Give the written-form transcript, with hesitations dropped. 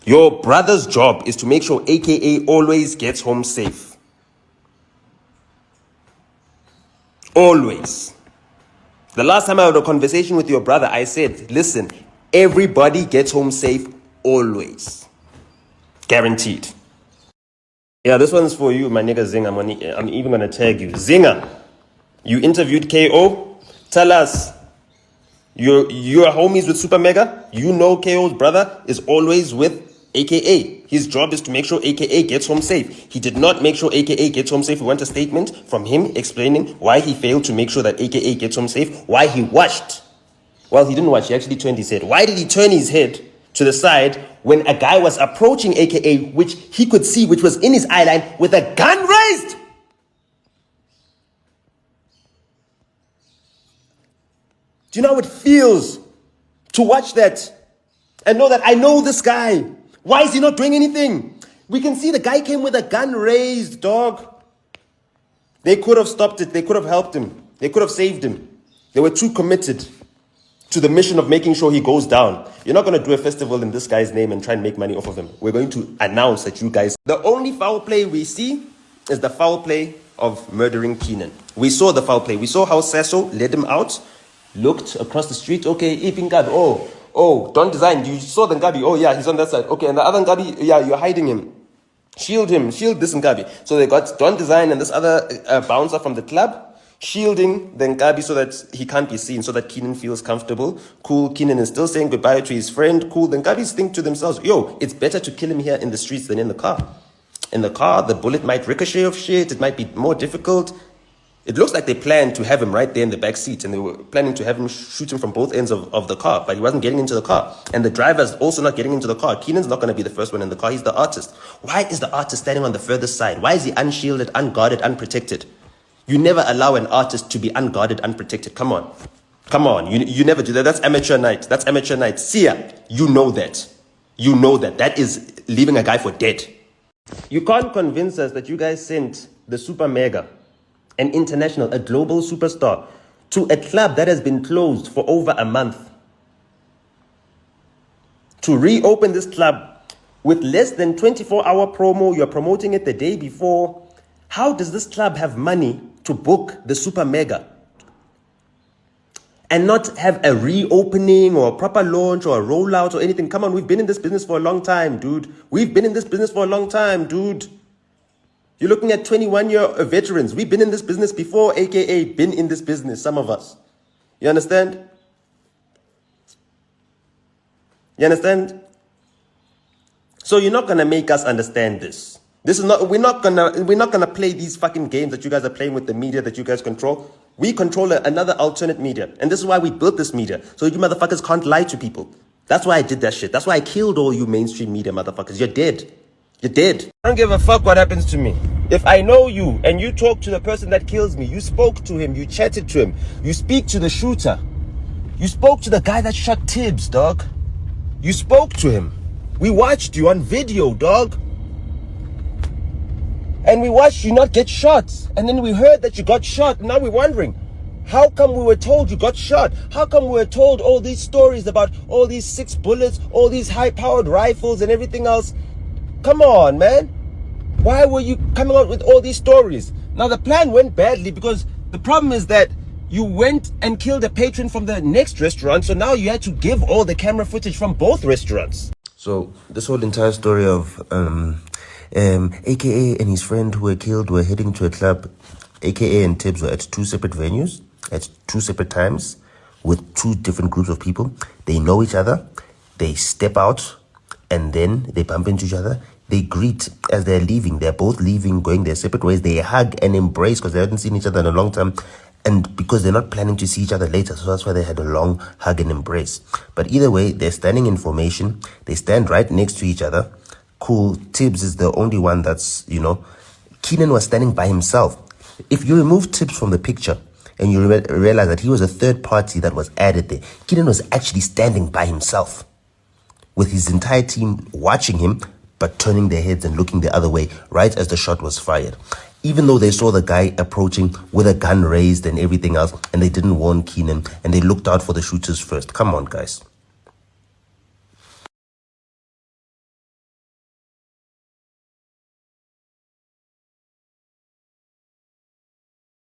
Your brother's job is to make sure AKA always gets home safe. Always. The last time I had a conversation with your brother, I said, listen, everybody gets home safe always. Guaranteed. Yeah, this one's for you, my nigga Zinga. I'm even going to tag you. Zinga, you interviewed KO. Tell us, you're homies with Super Mega. You know KO's brother is always with AKA. His job is to make sure AKA gets home safe. He did not make sure AKA gets home safe. We want a statement from him explaining why he failed to make sure that AKA gets home safe. Why he watched. Well, he didn't watch. He actually turned his head. Why did he turn his head to the side when a guy was approaching AKA, which he could see, which was in his eye line, with a gun raised? Do you know how it feels to watch that and know that I know this guy? Why is he not doing anything? We can see the guy came with a gun raised, dog. They could have stopped it. They could have helped him. They could have saved him. They were too committed to the mission of making sure he goes down. You're not going to do a festival in this guy's name and try and make money off of him. We're going to announce that you guys... The only foul play we see is the foul play of murdering Keenan. We saw the foul play. We saw how Sasso led him out, looked across the street. Okay, Ipingabi. Oh, Don Design. You saw the Ngabi. Oh, yeah, he's on that side. Okay, and the other Ngabi, yeah, you're hiding him. Shield him. Shield this Ngabi. So they got Don Design and this other bouncer from the club shielding the Ngabi so that he can't be seen, so that Keenan feels comfortable. Cool. Keenan is still saying goodbye to his friend. Cool. The Ngabis think to themselves, yo, it's better to kill him here in the streets than in the car. In the car, the bullet might ricochet off shit. It might be more difficult. It looks like they planned to have him right there in the back seat, and they were planning to have him shoot him from both ends of the car, but he wasn't getting into the car. And the driver's also not getting into the car. Keenan's not going to be the first one in the car. He's the artist. Why is the artist standing on the furthest side? Why is he unshielded, unguarded, unprotected? You never allow an artist to be unguarded, unprotected. Come on. Come on. You never do that. That's amateur night. That's amateur night. Sia, you know that. You know that. That is leaving a guy for dead. You can't convince us that you guys sent the Super Mega, an international, a global superstar, to a club that has been closed for over a month, to reopen this club with less than 24-hour promo. You're promoting it the day before. How does this club have money to book the Super Mega and not have a reopening or a proper launch or a rollout or anything? Come on, we've been in this business for a long time, dude. We've been in this business for a long time, dude. You're looking at 21-year veterans. We've been in this business before, AKA been in this business, some of us. You understand? You understand? So you're not going to make us understand this. This is not, we're not gonna play these fucking games that you guys are playing with the media that you guys control. We control another alternate media. And this is why we built this media. So you motherfuckers can't lie to people. That's why I did that shit. That's why I killed all you mainstream media motherfuckers. You're dead. You're dead. I don't give a fuck what happens to me. If I know you and you talk to the person that kills me, you spoke to him, you chatted to him, you speak to the shooter, you spoke to the guy that shot Tibbs, dog. You spoke to him. We watched you on video, dog. And we watched you not get shot. And then we heard that you got shot. Now we're wondering, how come we were told you got shot? How come we were told all these stories about all these 6 bullets, all these high-powered rifles and everything else? Come on, man. Why were you coming out with all these stories? Now, the plan went badly because the problem is that you went and killed a patron from the next restaurant. So now you had to give all the camera footage from both restaurants. So this whole entire story of AKA and his friend who were killed were heading to a club. AKA and Tibbs were at 2 separate venues at 2 separate times with 2 different groups of people. They know each other. They step out and then they bump into each other. They greet as they're leaving. They're both leaving, going their separate ways. They hug and embrace because they hadn't seen each other in a long time. And because they're not planning to see each other later. So that's why they had a long hug and embrace. But either way, they're standing in formation. They stand right next to each other. Cool. Tibbs is the only one that's, Keenan was standing by himself. If you remove Tibbs from the picture and you realize that he was a third party that was added there, Keenan was actually standing by himself with his entire team watching him, but turning their heads and looking the other way right as the shot was fired. Even though they saw the guy approaching with a gun raised and everything else, and they didn't warn Keenan, and they looked out for the shooters first. Come on, guys.